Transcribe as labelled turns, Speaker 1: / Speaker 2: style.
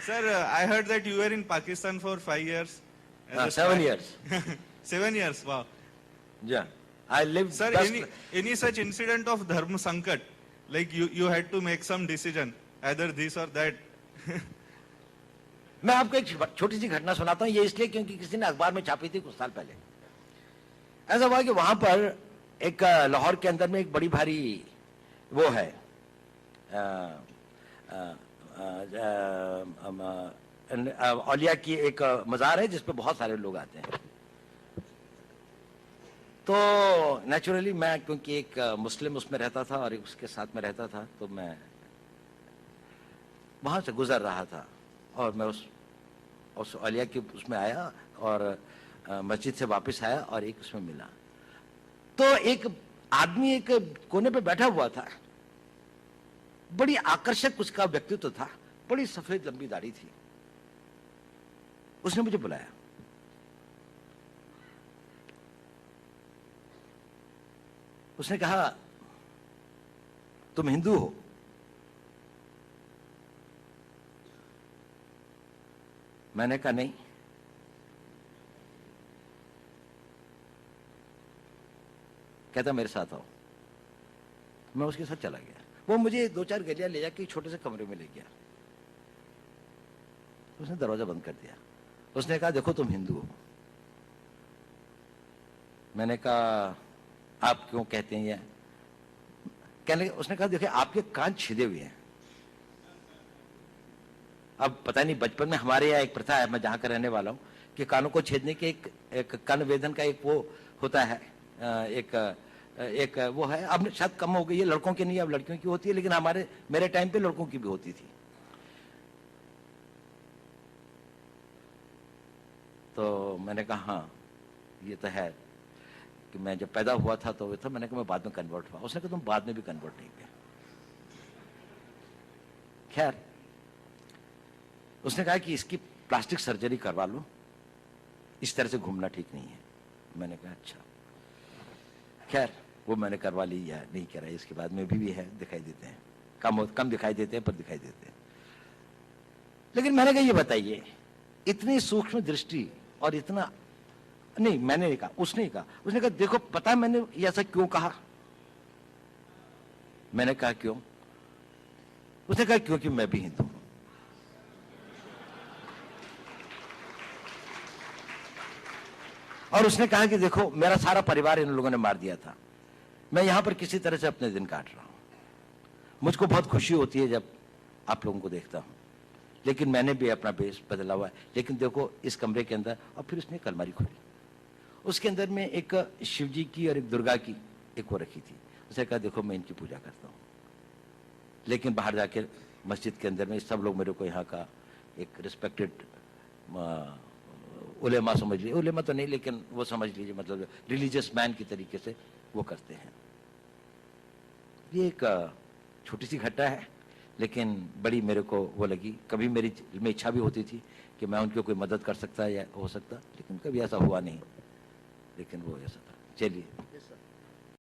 Speaker 1: Sir, I heard that you were in Pakistan for 5 years. as a
Speaker 2: 7
Speaker 1: spy.
Speaker 2: years.
Speaker 1: 7 years, wow.
Speaker 2: Yeah. I lived.
Speaker 1: Sir,
Speaker 2: just-
Speaker 1: any such incident of Dharma Sankat? Like you had to make some decision, either this or that.
Speaker 2: मैं आपको एक छोटी सी घटना सुनाता हूँ, ये इसलिए क्योंकि किसी ने अखबार में छापी थी कुछ साल पहले। ऐसा हुआ कि वहां पर एक लाहौर के अंदर में एक बड़ी भारी वो है औलिया की एक मज़ार है जिसपे बहुत सारे लोग आते हैं। तो नेचुरली मैं क्योंकि एक मुस्लिम उसमें रहता था और एक उसके साथ में रहता था, तो मैं वहां से गुजर रहा था और मैं उस औलिया की उसमें आया और मस्जिद से वापस आया और एक उसमें मिला। तो एक आदमी एक कोने पे बैठा हुआ था, बड़ी आकर्षक उसका व्यक्तित्व था, बड़ी सफेद लंबी दाढ़ी थी। उसने मुझे बुलाया। उसने कहा तुम हिंदू हो? मैंने कहा नहीं। कहता मेरे साथ आओ। मैं उसके साथ चला गया। वो मुझे 2-4 गलियां ले जाके छोटे से कमरे में ले गया। उसने दरवाजा बंद कर दिया। उसने कहा देखो तुम हिंदू हो। मैंने कहा आप क्यों कहते हैं ये? कहने उसने कहा देखिए आपके कान छिदे हुए हैं। अब पता नहीं बचपन में हमारे यहाँ एक प्रथा है, मैं जहाँ का रहने वाला हूँ, कि कानों को छेदने के एक कान वेदन का एक वो होता है, एक वो है। अब शायद कम हो गई है, लड़कों की नहीं अब लड़कियों की होती है, लेकिन मेरे टाइम पे लड़कों की भी होती थी। तो मैंने कहा हाँ ये तो है कि मैं जब पैदा हुआ था तो वो था। मैंने कहा मैं बाद में कन्वर्ट हुआ। उसने कहा तुम बाद में भी कन्वर्ट नहीं हुए। खैर उसने कहा कि इसकी प्लास्टिक सर्जरी करवा लो, इस तरह से घूमना ठीक नहीं है। मैंने कहा अच्छा। खैर वो मैंने करवा ली या नहीं करा, इसके बाद में भी है, दिखाई देते हैं, कम दिखाई देते हैं पर दिखाई देते हैं। लेकिन मैंने कहा ये बताइए इतनी सूक्ष्म दृष्टि और इतना नहीं, मैंने नहीं कहा, उसने कहा। उसने कहा देखो पता है मैंने ये ऐसा क्यों कहा? मैंने कहा क्यों? उसने कहा क्योंकि मैं भी हिंदू हूं। और उसने कहा कि देखो मेरा सारा परिवार इन लोगों ने मार दिया था, मैं यहां पर किसी तरह से अपने दिन काट रहा हूं। मुझको बहुत खुशी होती है जब आप लोगों को देखता हूं, लेकिन मैंने भी अपना बेस बदला हुआ है। लेकिन देखो इस कमरे के अंदर, और फिर उसने एक अलमारी खोली, उसके अंदर में एक शिव जी की और एक दुर्गा की एक वो रखी थी। उसने कहा देखो मैं इनकी पूजा करता हूँ, लेकिन बाहर जाके मस्जिद के अंदर में सब लोग मेरे को यहाँ का एक रिस्पेक्टेड उलेमा समझ लीजिए, उलेमा तो नहीं लेकिन वो समझ लीजिए, मतलब रिलीजियस मैन की तरीके से वो करते हैं। ये एक छोटी सी घटना है, लेकिन बड़ी मेरे को वो लगी। कभी मेरी में इच्छा भी होती थी कि मैं उनकी कोई मदद कर सकता या हो सकता, लेकिन कभी ऐसा हुआ नहीं। लेकिन वो ऐसा था। चलिए।